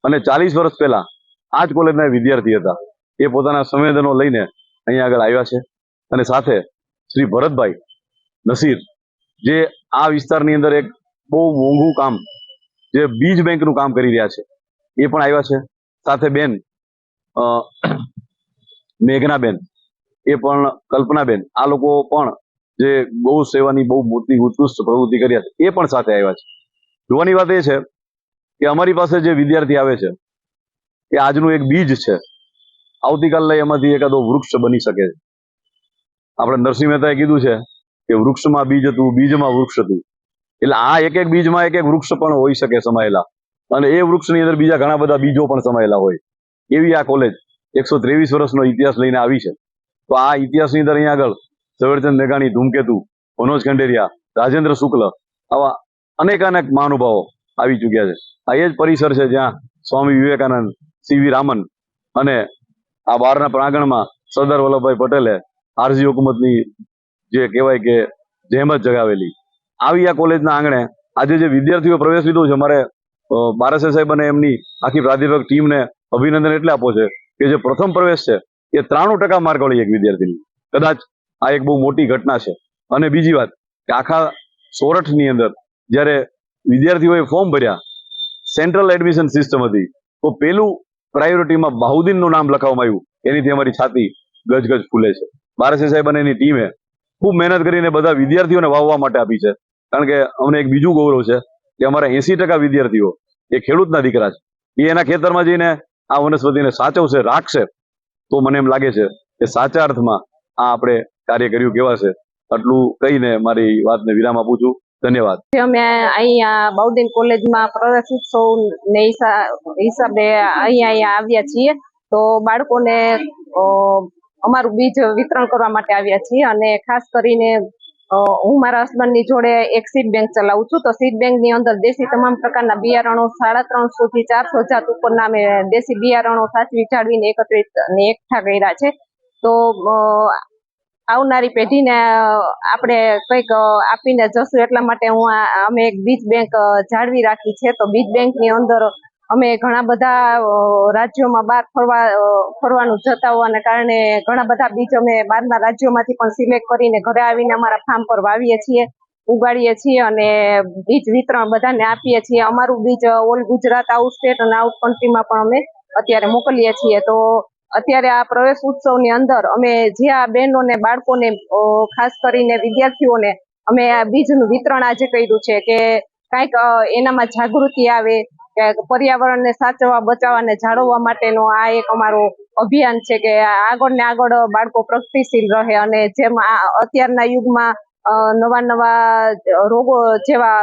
અને 40 વર્ષ પહેલા આ જ કોલેજના વિદ્યાર્થી હતા. એ પોતાના સંવેદનો લઈને અહીંયા આગળ આવ્યા છે. અને સાથે શ્રી ભરતભાઈ નસીર, જે આ વિસ્તારની અંદર એક બહુ મોંઘું કામ, જે બીજ બેંકનું કામ કરી રહ્યા છે, એ પણ આવ્યા છે. સાથે બેન મેઘનાબેન, એ પણ કલ્પનાબેન, આ લોકો પણ જે ગૌ સેવાની બહુ મોટી ઉત્કૃષ્ટ પ્રવૃત્તિ કરી હતી એ પણ સાથે આવ્યા છે. જોવાની વાત એ છે કે અમારી પાસે જે વિદ્યાર્થી આવે છે એ આજનું એક બીજ છે, આવતીકાલે એમાંથી એકાદો વૃક્ષ બની શકે છે. આપણે નરસિંહ મહેતાએ કીધું છે કે વૃક્ષમાં બીજ હતું, બીજમાં વૃક્ષ હતું. એટલે આ એક એક બીજમાં એક એક વૃક્ષ પણ હોઈ શકે સમાયેલા, અને એ વૃક્ષની અંદર બીજા ઘણા બધા બીજો પણ સમાયેલા હોય. એવી આ કોલેજ 123 વર્ષનો ઇતિહાસ લઈને આવી છે. તો આ ઇતિહાસની અંદર અહીંયા આગળ ઝવેરચંદ મેઘાણી, ધૂમકેતુ, મનોજ ખંડેરિયા, રાજેન્દ્ર શુક્લ, આવા અનેક મહાનુભાવો આવી ચૂક્યા છે. આ એ જ પરિસર છે જ્યાં સ્વામી વિવેકાનંદ, સીવી રામન અને આ બહારના પ્રાંગણમાં સરદાર વલ્લભભાઈ પટેલે આરજી હુકુમતની જે કહેવાય કે જહેમત જગાવેલી. આવી આ કોલેજના આંગણે આજે જે વિદ્યાર્થીઓ પ્રવેશ લીધો છે, મારે બારસે સાહેબ અને એમની આખી પ્રાધ્યાપક ટીમને અભિનંદન એટલે આપો છે કે જે પ્રથમ પ્રવેશ છે એ 93% માર્ક વાળી એક વિદ્યાર્થીની. કદાચ આ એક બહુ મોટી ઘટના છે. અને બીજી વાત કે આખા સોરઠની અંદર જ્યારે વિદ્યાર્થીઓએ ફોર્મ ભર્યા, સેન્ટ્રલ એડમિશન સિસ્ટમ હતી, તો પેલું પ્રાયોરિટીમાં બાહુદ્દીનનું નામ લખાવવામાં આવ્યું. એનીથી અમારી છાતી ગજગજ ફૂલે છે. બારસે સાહેબ અને એની ટીમે ખૂબ મહેનત કરીને બધા વિદ્યાર્થીઓને વાવવા માટે આપી છે. કારણ કે અમને એક બીજું ગૌરવ છે કે અમારા 80% વિદ્યાર્થીઓ એ ખેડૂતના દીકરા છે. એ એના ખેતરમાં જઈને આ વનસ્પતિને સાચવશે, રાખશે. તો મને એમ લાગે છે કે સાચા અર્થમાં આ આપણે કાર્ય કર્યું કહેવાશે. આટલું કહીને મારી વાતને વિરામ આપું છું. ધન્યવાદ. અમે અહીંયા બાઉદ્દીન કોલેજમાં પ્રવેશ ઉત્સવ ને હિસાબે અહીંયા આવ્યા છીએ. તો બાળકોને અમારું બીજ વિતરણ કરવા માટે આવ્યા છીએ. અને ખાસ કરીને હું મારા હસબન્ડની જોડે એક સીડ બેંક ચલાવું છું. તો સીડ બેંકની અંદર દેશી તમામ પ્રકારના બિયારણો 350 થી 400 જાત ઉપરના અમે દેશી બિયારણો સાચવી જાળવીને એકત્રિત અને એકઠા કર્યા છે. તો આવનારી પેઢીને આપણે કંઈક આપીને જશું એટલા માટે અમે એક બીજ બેંક જાળવી રાખી છે. તો બીજ બેંકની અંદર અમે ઘણા બધા રાજ્યોમાં બહાર ફરવાનું જતા હોવાને કારણે ઘણા બધા બીજ અમે બહારના રાજ્યોમાંથી પણ સિલેક્ટ કરીને ઘરે આવીને અમારા ફાર્મ પર વાવીએ છીએ, ઉગાડીએ છીએ અને બીજ વિતરણ બધાને આપીએ છીએ. અમારું બીજ ઓલ ગુજરાત, આઉટ સ્ટેટ અને આઉટ કન્ટ્રીમાં પણ અમે અત્યારે મોકલીએ છીએ. તો અત્યારે આ પ્રવેશ ઉત્સવની અંદર અમે જે આ બહેનોને, બાળકોને, ખાસ કરીને વિદ્યાર્થીઓને અમે આ બીજનું વિતરણ આજે કર્યું છે કે કાંઈક એનામાં જાગૃતિ આવે, કે પર્યાવરણને સાચવવા, બચાવવા અને જાળવવા માટેનો આ એક અમારો અભિયાન છે કે આગળ ને આગળ બાળકો પ્રગતિશીલ રહે. અને જેમ અત્યારના યુગમાં નવા રોગો જેવા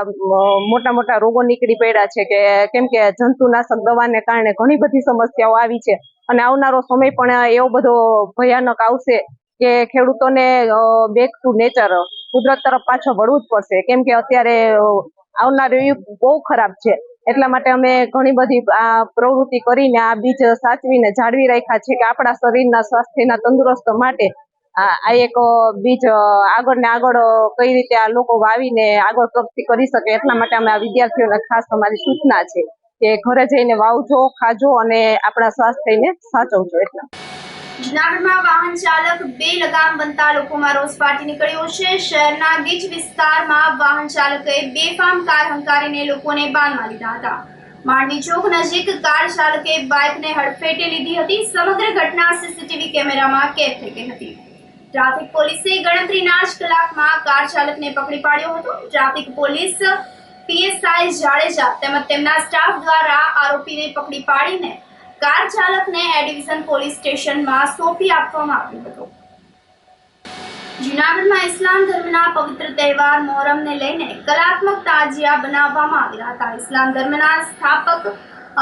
મોટા રોગો નીકળી પડ્યા છે કે કેમ કે જંતુનાશક દવાને કારણે ઘણી બધી સમસ્યાઓ આવી છે. અને આવનારો સમય પણ એવો બધો ભયાનક આવશે કે ખેડૂતોને બેક ટુ નેચર, કુદરત તરફ પાછો વળવું જ પડશે. કેમ કે અત્યારે આવનારો યુગ બહુ ખરાબ છે. એટલા માટે અમે ઘણી બધી આ પ્રવૃત્તિ કરીને આ બીજ સાચવીને જાળવી રાખ્યા છે કે આપણા શરીરના સ્વાસ્થ્યના તંદુરસ્ત માટે આ એક બીજ આગળ ને આગળ કઈ રીતે આ લોકો વાવીને આગળ પ્રગતિ કરી શકે. એટલા માટે અમે આ વિદ્યાર્થીઓને ખાસ અમારી સૂચના છે કે ઘરે જઈને વાવજો, ખાજો અને આપણા સ્વાસ્થ્યને સાચવજો. એટલા જૂનાગઢમાં વાહન ચાલક બે લગામ બનતા લોકોમાં રોષ ફાટી નીકળ્યો છે. શહેરના ગીચ વિસ્તારમાં વાહન ચાલકે બેફામ કાર હંકારીને લોકોને બાનમાં લીધા હતા. માંડવી ચોક નજીક કાર ચાલકે બાઇકને હડફેટે લીધી હતી. સમગ્ર ઘટના સીસીટીવી કેમેરામાં કેદ થઈ ગઈ હતી. ટ્રાફિક પોલીસે ગણતરીના જ કલાકમાં કાર ચાલકને પકડી પાડ્યો હતો. ટ્રાફિક પોલીસ પીએસઆઈ જાડેજા તેમજ તેમના સ્ટાફ દ્વારા આરોપીને પકડી પાડીને કાર ચાલકને એ ડિવિઝન પોલીસ સ્ટેશનમાં સોંપી આપવામાં આવ્યો હતો. જૂનાગઢમાં ઇસ્લામ ધર્મના પવિત્ર તહેવાર મોહરમને લઈને કલાત્મક તાજિયા બનાવવામાં આવ્યા હતા. ઇસ્લામ ધર્મના સ્થાપક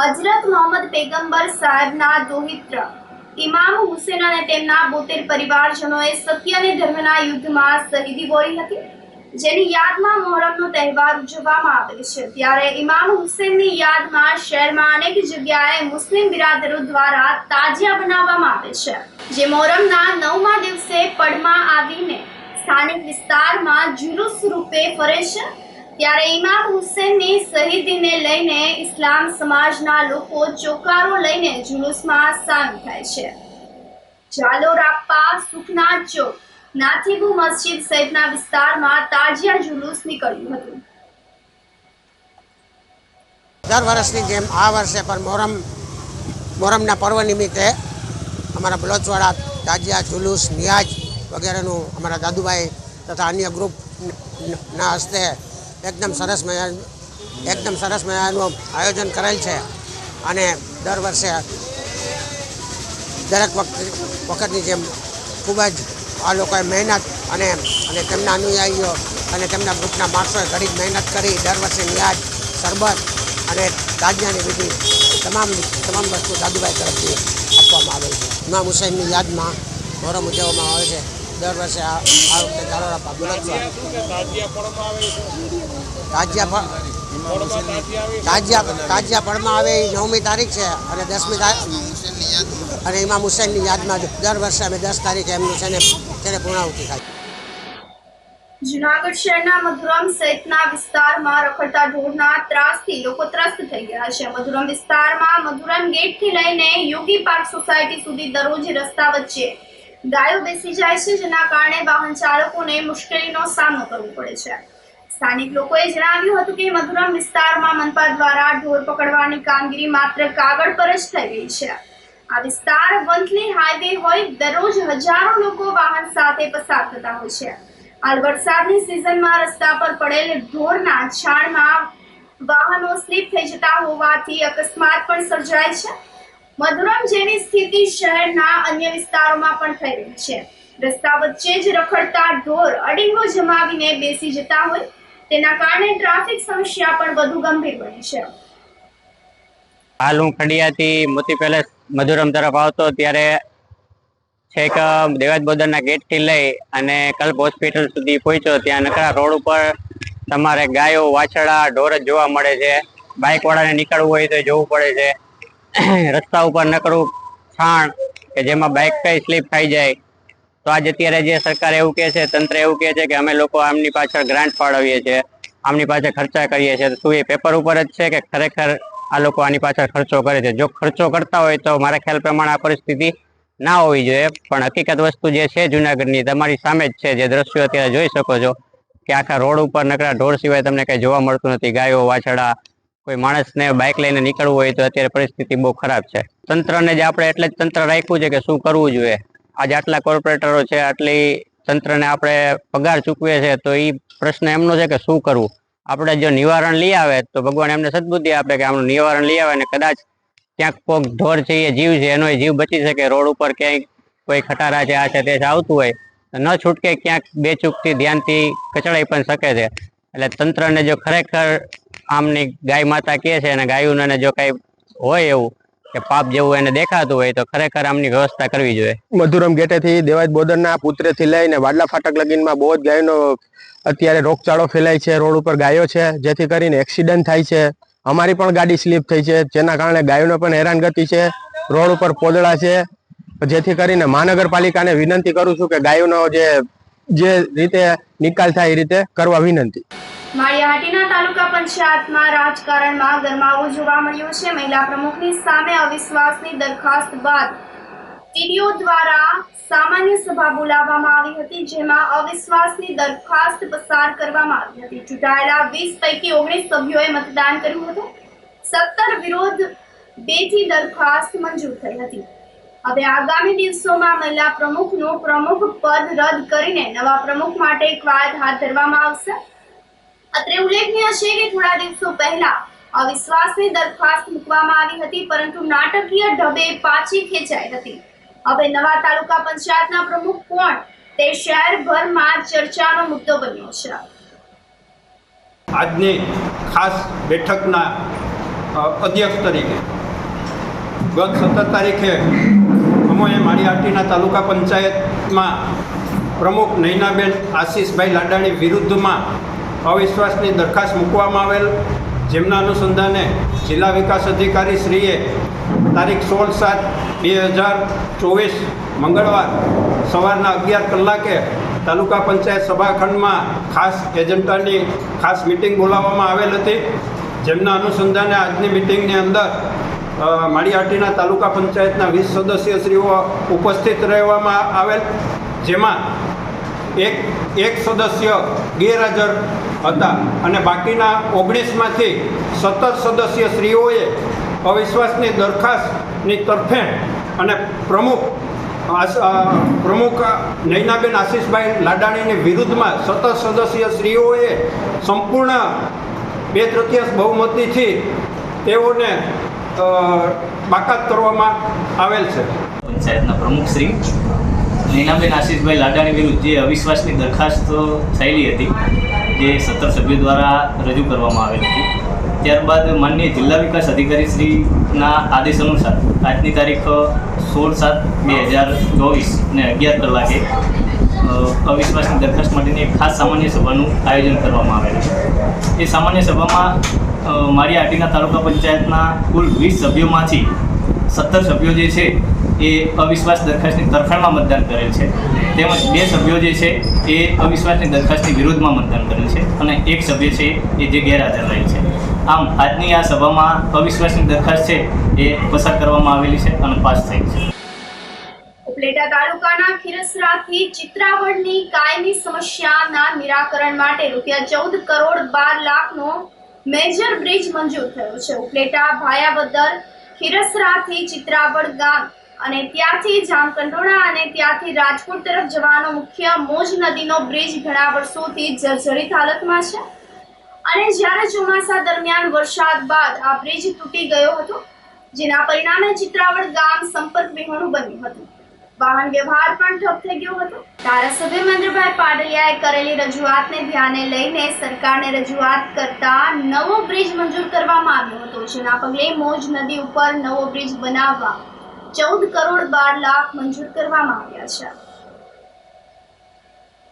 હજરત મોહમ્મદ પૈગંબર સાહેબના દોહિત્ર ઇમામ હુસેન અને તેમના 72 પરિવારજનોએ સત્ય અને ધર્મના યુદ્ધમાં શહીદી વોરી હતી, જેની યાદમાં મોહરમનો તહેવાર ઉજવવામાં આવે છે. ત્યારે ઇમામ હુસેનની યાદમાં શહેરમાં અનેક જગ્યાએ મુસ્લિમ બિરાદરો દ્વારા તાજિયા બનાવવામાં આવે છે, જે મોહરમના 9મા દિવસે પડમાં આવીને સ્થાનિક વિસ્તારમાં જુલુસ રૂપે ફરે છે. ત્યારે ઇમામ હુસેનની શહીદીને લઈને ઇસ્લામ સમાજના લોકો ચોકારો લઈને જુલુસમાં સામેલ થાય છે. જાલોરાપ્પા, સુખના ચોક, નાથીબુ મસ્જિદ સહિતના વિસ્તારમાં તાજિયા જુલુસ નીકળ્યું હતું. દર વર્ષની જેમ આ વર્ષે પણ મોહરમના પર્વ નિમિત્તે અમારા બલોચવાડા તાજિયા જુલુસ નિયાજ વગેરેનું અમારા દાદુભાઈ તથા અન્ય ગ્રુપના હસ્તે એકદમ સરસ મજાનું આયોજન કરેલ છે અને દર વર્ષે દરેક વખતની જેમ ખૂબ જ આ લોકોએ મહેનત અને તેમના અનુયાયીઓ અને તેમના ગ્રુપના માણસોએ ઘણી મહેનત કરી દર વર્ષે નિયાજ શરબત અને તાજિયાની વિધિ તમામ વસ્તુ દાદુભાઈ તરફથી આપવામાં આવે છે. ઇમામ હુસૈનની યાદમાં મોહરમ ઉજવવામાં આવે છે. દર વર્ષે આ વખતે ચાલોરા તાજિયા પડમાં આવે એ 9મી તારીખ છે અને 10મી તારીખ અને ઇમામ હુસૈનની યાદમાં દર વર્ષે અમે 10 તારીખે એમની તેને પૂર્ણાહુતિ થાય. જુનાગઢ શહેરના મધુરમ સહિતના વિસ્તારમાં રખડતા ઢોરના ત્રાસથી લોકો ત્રસ્ત થઈ ગયા છે. મધુરમ વિસ્તારમાં મધુરમ ગેટથી લઈને યોગી પાર્ક સોસાયટી સુધી દરરોજ રસ્તા વચ્ચે ગાયો બેસી જાય છે, જેના કારણે વાહન ચાલકોને મુશ્કેલીનો સામનો કરવો પડે છે. સ્થાનિક લોકોએ જણાવ્યું હતું કે મધુરમ વિસ્તારમાં મનપા દ્વારા ઢોર પકડવાની કામગીરી માત્ર કાગળ પર જ થઈ રહી છે. આ વિસ્તાર વંથલી હાઈવે હોય, દરરોજ હજારો લોકો વાહન સાથે પસાર થતા હોય છે. હાલ વરસાદની સિઝનમાં રસ્તા પર પડેલ ઢોરના છાણમાં વાહનો સ્લીપ થઈ જતા હોવાથી અકસ્માત પણ સર્જાય છે. મધુરમ જેવી સ્થિતિ શહેરના અન્ય વિસ્તારોમાં પણ થઈ રહી છે. રસ્તા વચ્ચે જ રખડતા ઢોર અડીંગો જમાવીને બેસી જતા હોય, તેના કારણે ટ્રાફિક સમસ્યા પણ વધુ ગંભીર બની છે. હાલ હું ખડિયાથી મોતી પેલેસ મધુરમ તરફ આવતો ત્યારે છેક દેવાજ બોદરના ગેટથી લઈ અને કલ્પ હોસ્પિટલ સુધી પહોંચ્યો. ત્યાં નકરા રોડ ઉપર તમારે ગાયો, વાછડા, ઢોર જ જોવા મળે છે. બાઇક વાળાને નીકળવું હોય તો જોવું પડે છે. રસ્તા ઉપર નકરું છાણ કે જેમાં બાઇક કઈ સ્લીપ થઈ જાય. તો આજ અત્યારે જે સરકાર એવું કહે છે, તંત્ર એવું કહે છે કે અમે લોકો આમની પાછળ ગ્રાન્ટ ફાળવીએ છીએ, આમની પાછળ ખર્ચા કરીએ છીએ. તો શું એ પેપર ઉપર જ છે કે ખરેખર આ લોકો આની પાછળ ખર્ચો કરે છે? જો ખર્ચો કરતા હોય તો મારા ખ્યાલ પ્રમાણે આ પરિસ્થિતિ ના હોવી જોઈએ. પણ હકીકત વસ્તુ જે છે જુનાગઢની તમારી સામે જ છે. જે દ્રશ્યો અત્યારે જોઈ શકો છો કે આખા રોડ ઉપર નકરા ઢોર સિવાય તમને કઈ જોવા મળતું નથી. ગાયો, વાછડા, કોઈ માણસને બાઇક લઈને નીકળવું હોય તો અત્યારે પરિસ્થિતિ બહુ ખરાબ છે. તંત્રને જે આપણે એટલે જ તંત્ર રાખ્યું છે કે શું કરવું જોઈએ. આજે આટલા કોર્પોરેટરો છે, આટલી તંત્રને આપણે પગાર ચૂકવીએ છીએ, તો એ પ્રશ્ન એમનો છે કે શું કરવું. આપણે જો નિવારણ લઈ આવે તો ભગવાન એમને સદબુદ્ધિ આપે કે આમનું નિવારણ લઈ આવે ને કદાચ ક્યાંક કોઈક ઢોર છે એ જીવ છે એનો જીવ બચી શકે. રોડ ઉપર ક્યાંય કોઈ ખટારા છે, આ છે તે આવતું હોય તો ન છૂટકે ક્યાંક બે ચૂકથી ધ્યાનથી કચડાઈ પણ શકે છે. એટલે તંત્રને જો ખરેખર આમની ગાય માતા કહે છે અને ગાયોને જો કઈ હોય એવું કે પાપ જેવું એને દેખાતું હોય તો ખરેખર આમની વ્યવસ્થા કરવી જોઈએ. મધુરમ ગેટેથી દેવાજ બોદરના પુત્રથી લઈને વાડલા ફાટક લગીનમાં બહુ જ ગાયનો અત્યારે રોગચાળો ફેલાય છે. રોડ ઉપર ગાયો છે, જેથી કરીને એક્સિડન્ટ થાય છે. અમારી પણ ગાડી સ્લીપ થઈ છે, જેના કારણે ગાયોને પણ હેરાનગતિ છે. રોડ ઉપર પોદળા છે, જેથી કરીને મહાનગરપાલિકાને વિનંતી કરું છું કે ગાયોનો જે રીતે નિકાલ થાય એ રીતે કરવા વિનંતી. માળિયાહાટીના તાલુકા પંચાયતમાં રાજકારણમાં ગરમાવો જોવા મળ્યો છે. મહિલા પ્રમુખની સામે અવિશ્વાસની દરખાસ્ત બાદ ટીડીઓ દ્વારા સામાન્ય સભા બોલાવવામાં આવી હતી, જેમાં અવિશ્વાસની દરખાસ્ત પસાર કરવામાં આવી હતી. ચૂંટાયેલા 20 પૈકી 19 સભ્યોએ મતદાન કર્યું હતું. 17 વિરોધ 2 થી દરખાસ્ત મંજૂર થઈ હતી. હવે આગામી દિવસોમાં મહિલા પ્રમુખનું પ્રમુખ પદ રદ કરીને નવા પ્રમુખ માટે કવાયત હાથ ધરવામાં આવશે. અત્રે ઉલ્લેખનીય છે કે થોડા દિવસો પહેલા અવિશ્વાસની દરખાસ્ત મૂકવામાં આવી હતી, પરંતુ નાટકીય ઢબે પાછી ખેંચાઈ હતી. હવે નવા તાલુકા પંચાયતના પ્રમુખ કોણ તે શહેરભરમાં ચર્ચાનો મુદ્દો બન્યો છે. આજની ખાસ બેઠકના અધ્યક્ષ તરીકે ગત 17 તારીખે અમોએ માળિયાહાટીના તાલુકા પંચાયતમાં પ્રમુખ નૈનાબેન આશીષભાઈ લાડાણી વિરુદ્ધમાં અવિશ્વાસની દરખાસ્ત મૂકવામાં આવેલ, જેમના અનુસંધાને જિલ્લા વિકાસ અધિકારી શ્રીએ તારીખ 16/7/2024 મંગળવાર સવારના 11 કલાકે તાલુકા પંચાયત સભાખંડમાં ખાસ એજન્ડાની ખાસ મિટિંગ બોલાવવામાં આવેલ હતી. જેમના અનુસંધાને આજની મિટિંગની અંદર માળિયાહાટીના તાલુકા પંચાયતના 20 સદસ્યશ્રીઓ ઉપસ્થિત રહેવામાં આવેલ, જેમાં એક સદસ્ય ગેરહાજર હતા અને બાકીના 19માંથી 17 સદસ્યશ્રીઓએ અવિશ્વાસની દરખાસ્તની તરફેણ અને પ્રમુખ પ્રમુખ નૈનાબેન આશીષભાઈ લાડાણીની વિરુદ્ધમાં સતત સદસ્ય શ્રીઓએ સંપૂર્ણ 2/3 બહુમતીથી તેઓને બાકાત કરવામાં આવેલ છે. પંચાયતના પ્રમુખ શ્રી નૈનાબેન આશીષભાઈ લાડાણી વિરુદ્ધ જે અવિશ્વાસની દરખાસ્ત થયેલી હતી, જે 17 સભ્યો દ્વારા રજૂ કરવામાં આવેલી હતી, ત્યારબાદ માનનીય જિલ્લા વિકાસ અધિકારી શ્રીના આદેશ અનુસાર આજની તારીખ 16/7/2024 ને 11 કલાકે અવિશ્વાસની દરખાસ્ત માટેની એક ખાસ સામાન્ય સભાનું આયોજન કરવામાં આવેલું છે. એ સામાન્ય સભામાં મારી આટીના તાલુકા પંચાયતના કુલ 20 સભ્યોમાંથી 17 સભ્યો જે છે એ અવિશ્વાસ દરખાસ્તની તરફેણમાં મતદાન કરેલ છે, તેમજ 2 સભ્યો જે છે એ અવિશ્વાસની દરખાસ્તની વિરોધમાં મતદાન કરેલ છે અને 1 સભ્ય છે એ જે ગેરહાજર રહેલ છે. આમ આજની આ સભામાં અવિશ્વાસની દરખાસ્ત છે એ પસાર કરવામાં આવેલી છે અને પાસ થઈ છે. ઉપલેટા તાલુકાના ખીરસરાથી ચિત્રાવડની કાયમી સમસ્યાના નિરાકરણ માટે ₹14 કરોડ 12 લાખનો મેજર બ્રિજ મંજૂર થયો છે. ઉપલેટા ભાયાવદર ખીરસરાથી ચિત્રાવડ ગામ અને ત્યાંથી જામકંડોળા અને ત્યાંથી રાજકોટ તરફ જવાનો મુખ્ય મોજ નદીનો બ્રિજ ઘણા વર્ષોથી જર્જરિત હાલતમાં છે અને જ્યારે ચોમાસા દરમિયાન વરસાદ બાદ આ બ્રિજ તૂટી ગયો હતો, જેના પરિણામે ચિત્રાવડ ગામ સંપર્ક વિહોણું બન્યું હતું. વાહન વ્યવહાર પણ ઠપ થઈ ગયો હતો. ધારાસભ્ય મહેન્દ્રભાઈ પાડલિયાએ કરેલી રજૂઆતને ધ્યાને લઈને સરકારને રજૂઆત કરતા નવો બ્રિજ મંજૂર કરવામાં આવ્યો હતો, જેના પગલે મોજ નદી ઉપર નવો બ્રિજ બનાવવા ₹14 કરોડ 12 લાખ મંજૂર કરવામાં આવ્યા છે.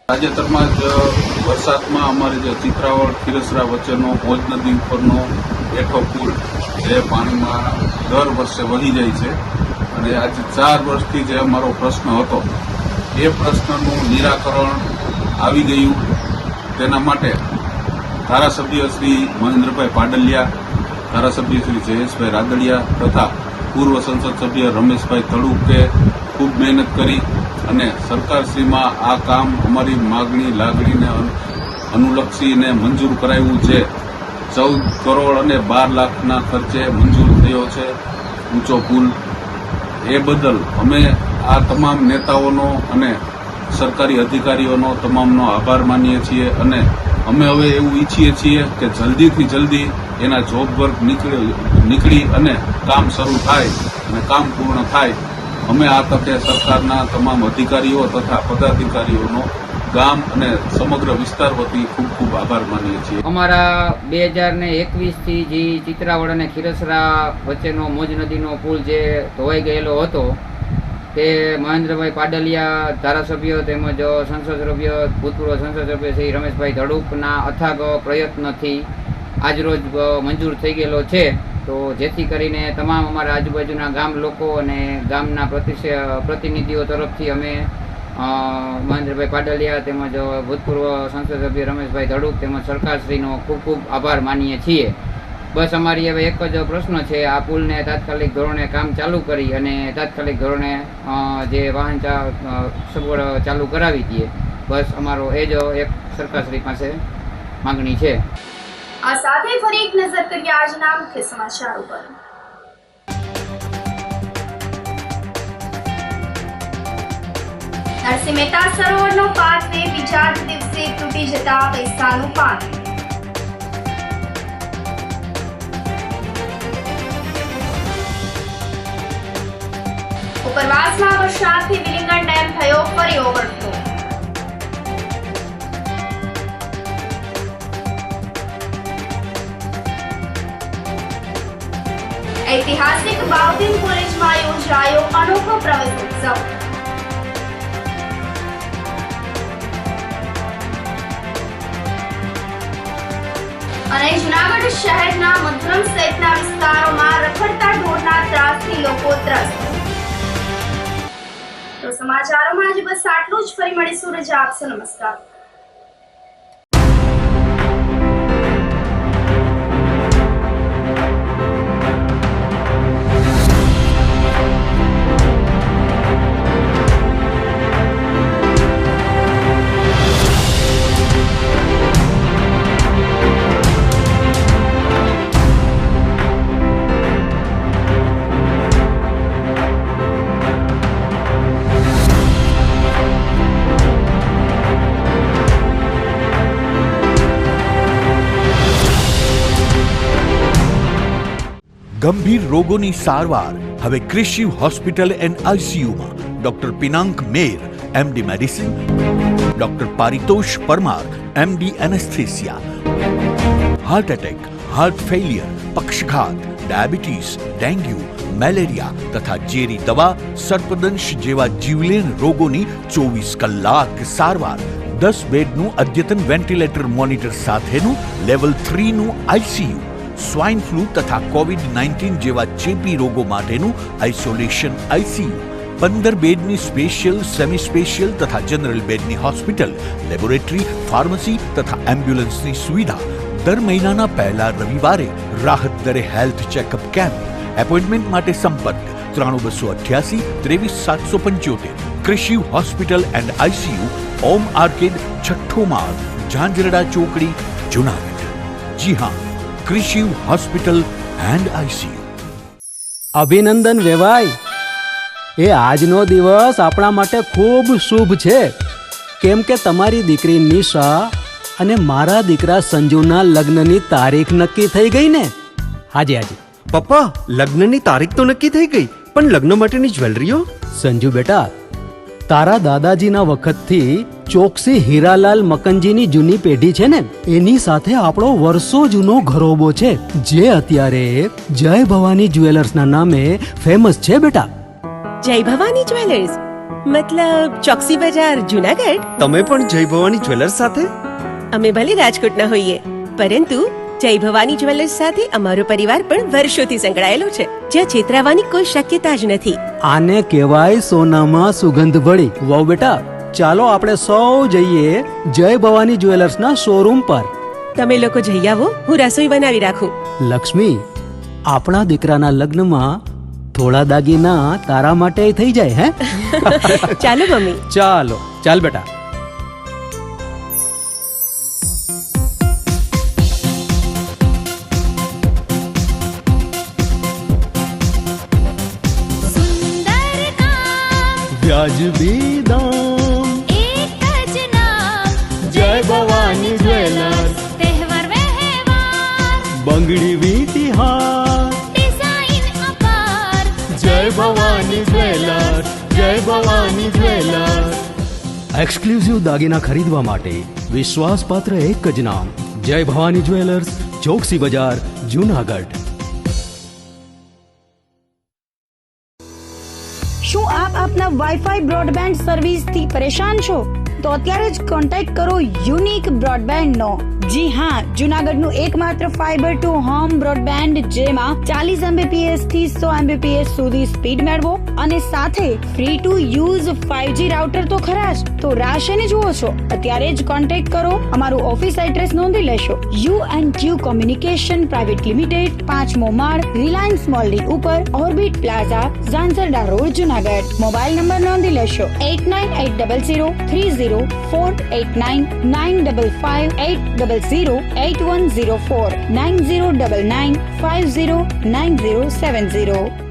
તાજેતરમાં જ વરસાદમાં અમારે જે ચિત્રાવડ ખીરસરા વચ્ચેનો મોજ નદી ઉપરનો બેઠો પુલ જે પાણીમાં દર વર્ષે વહી જાય છે અને આજે 4 વર્ષથી જે અમારો પ્રશ્ન હતો એ પ્રશ્નનું નિરાકરણ આવી ગયું. તેના માટે ધારાસભ્ય શ્રી મહેન્દ્રભાઈ પાડલિયા, ધારાસભ્ય શ્રી જયેશભાઈ રાદડિયા તથા પૂર્વ સંસદ સભ્ય રમેશભાઈ તડુકે ખૂબ મહેનત કરી અને સરકારશ્રીમાં આ કામ અમારી માગણી લાગણીને અનુલક્ષીને મંજૂર કરાવ્યું છે. 14 કરોડ અને 12 લાખના ખર્ચે મંજૂર થયો છે ઊંચો પુલ. એ બદલ અમે આ તમામ નેતાઓનો અને સરકારી અધિકારીઓનો તમામનો આભાર માનીએ છીએ અને અમે હવે એવું ઈચ્છીએ છીએ કે જલ્દીથી જલ્દી એના જોબ વર્ક નીકળી અને કામ શરૂ થાય અને કામ પૂર્ણ થાય. અમે આ તકે સરકારના તમામ અધિકારીઓ તથા પદાધિકારીઓનો ગામ અને સમગ્ર વિસ્તાર વતી ખૂબ ખૂબ આભાર માનીએ છીએ. અમારા 2021થી જે ચિત્રાવડ અને ખીરસરા વચ્ચેનો મોજ નદીનો પુલ જે ધોવાઈ ગયેલો હતો તે મહેન્દ્રભાઈ પાડલિયા ધારાસભ્ય તેમજ સંસદ સભ્ય ભૂતપૂર્વ સંસદ સભ્ય શ્રી રમેશભાઈ ધડુકના અથાગ પ્રયત્નથી આજરોજ મંજૂર થઈ ગયેલો છે. તો જેથી કરીને તમામ અમારા આજુબાજુના ગામ લોકો અને ગામના પ્રતિનિધિઓ તરફથી અમે મહેન્દ્રભાઈ પાડલિયા તેમજ ભૂતપૂર્વ સંસદ સભ્ય રમેશભાઈ ધડુક તેમજ સરકારશ્રીનો ખૂબ ખૂબ આભાર માનીએ છીએ. બસ અમારી હવે એક જ પ્રશ્ન છે, આ પુલને તાત્કાલિક ધોરણે કામ ચાલુ કરી અને તાત્કાલિક ધોરણે જે વાહન સગવડ ચાલુ કરાવી દઈએ. બસ અમારો એ જ એક સરકારશ્રી પાસે માંગણી છે. આ સાથે ફરી એક નજર કરીએ આજના મુખ્ય સમાચાર ઉપર. નરસિંહ મહેતા સરોવરનો પાથવે બીજા જ દિવસે તૂટી જતા પૈસાનું પાણી. ઉપરવાસમાં વરસાદથી વિલિંગન ડેમ થયો ફરી ઓવરફ્લો. ઐતિહાસિક બાઉદીન કોલેજમાં યોજાયો અનોખો પ્રવેશોત્સવ. અને જૂનાગઢ શહેરના મધુરમ સહિતના વિસ્તારોમાં રખડતા ઢોરના ત્રાસથી લોકો ત્રસ્ત. તો સમાચારોમાં આજે બસ આટલું જ. ફરી મળીશું. રજા આપશો. નમસ્કાર. ગંભીર રોગોની સારવાર હવે કૃષિ હોસ્પિટલ એન્ડ આઈસીયુમાં doctor Pinank Mer MD medicine, doctor Paritosh Parmar MD anaesthesia, heart attack, heart failure, પક્ષઘાત, ડાયાબિટીસ, ડેન્ગ્યુ, મેલેરિયા તથા ઝેરી દવા, સર્પદંશ જેવા જીવલેણ રોગોની 24 કલાક સારવાર, 10 બેડનું અદ્યતન વેન્ટિલેટર મોનિટર સાથેનું લેવલ 3નું આઈસીયુ, સ્વાઇન ફ્લૂ તથા કોવિડ-19 જેવા ચેપી રોગો માટેનું આઇસોલેશન આઈસીયુ, 15 બેડની સ્પેશિયલ, સેમી સ્પેશિયલ તથા જનરલ બેડની હોસ્પિટલ, લેબોરેટરી, ફાર્મસી તથા એમ્બ્યુલન્સની સુવિધા, દર મહિનાના પહેલા રવિવારે રાહત દરે હેલ્થ ચેકઅપ કેમ્પ. એપોઇન્ટમેન્ટ માટે સંપર્ક 9288 23775. કૃષિ hospital and ICU, Om arcade, છઠ્ઠો માળ, ઝાંઝરડા ચોકડી, જુનાગઢ. જી હા, કૃષિ હોસ્પિટલ એન્ડ આઈસીયુ. અભિનંદન વેવાઈ, એ આજનો દિવસ આપણા માટે ખૂબ શુભ છે, કેમ કે તમારી દીકરી નિશા અને મારા દીકરા સંજુના લગ્નની તારીખ નક્કી થઈ ગઈ ને. હાજી હાજી પપ્પા, લગ્નની તારીખ તો નક્કી થઈ ગઈ, પણ લગ્ન માટેની જ્વેલરીઓ? સંજુ બેટા, તારા દાદાજીના વખતથી ચોકસી હીરાલાલ મકનજીની જૂની પેઢી છે ને, એની સાથે આપણો વર્ષો જૂનો ઘરોબો છે, જે અત્યારે જય ભવાની જ્વેલર્સના નામે ફેમસ છે બેટા. જય ભવાની જ્વેલર્સ મતલબ ચોકસી બજાર, જુનાગઢ? તમે પણ જય ભવાની જ્વેલર્સ સાથે? અમે ભલે રાજકોટના હોઈએ, પરંતુ જય ભવાની જ્વેલર્સ સાથે અમારો પરિવાર પણ વર્ષોથી સંકળાયેલો છે, જ્યાં છેતરાવાની કોઈ શક્યતા જ નથી. આને કહેવાય સોનામાં સુગંધ ભળી. વાવ બેટા, ચાલો આપણે સૌ જઈએ જય ભવાની જ્વેલર્સના શોરૂમ પર. તમે લોકો જઈ આવો, હું રસોઈ બનાવી રાખું. લક્ષ્મી, આપણા દીકરાના લગ્નમાં થોડા દાગીના તારા માટે થઈ જાય હે? ચાલો મમ્મી. ચાલો ચાલ બેટા. વ્યાજબી દામ, એક જ નામ, જય ભવાની જ્વેલર્સ. તહેવાર વ્યવહાર, બંગડી વીટી હાર, ડિઝાઇન અપાર, જય ભવાની જ્વેલર્સ, જય ભવાની જ્વેલર્સ. એક્સક્લુઝિવ દાગીના ખરીદવા માટે વિશ્વાસપાત્ર એક જ નામ, જય ભવાની જ્વેલર્સ, ચોકસી બજાર, જુનાગઢ. શું આપ આપના વાઈફાઈ બ્રોડબેન્ડ સર્વિસથી પરેશાન છો? તો અત્યારે જ કોન્ટેક્ટ કરો યુનિક બ્રોડબેન્ડ નો. જી હા, જુનાગઢનું એકમાત્ર ફાઈબર ટુ હોમ બ્રોડબેન્ડ, જેમાં 40 Mbps થી 100 Mbps સુધી સ્પીડ મેળવો અને સાથે free to use 5G router તો ખરા જ. તો રાહ શેને જુઓ છો? અત્યારે જ કોન્ટેક્ટ કરો. અમારું ઓફિસ એડ્રેસ નોંધી લેશો. U&Q કોમ્યુનિકેશન પ્રાઇવેટ લિમિટેડ, 5મો માળ, રિલાયન્સ મોલની ઉપર, orbit plaza, Zanzarda road, Junagadh. Mobile number નોંધી લેશો 898003048995580081049099509070.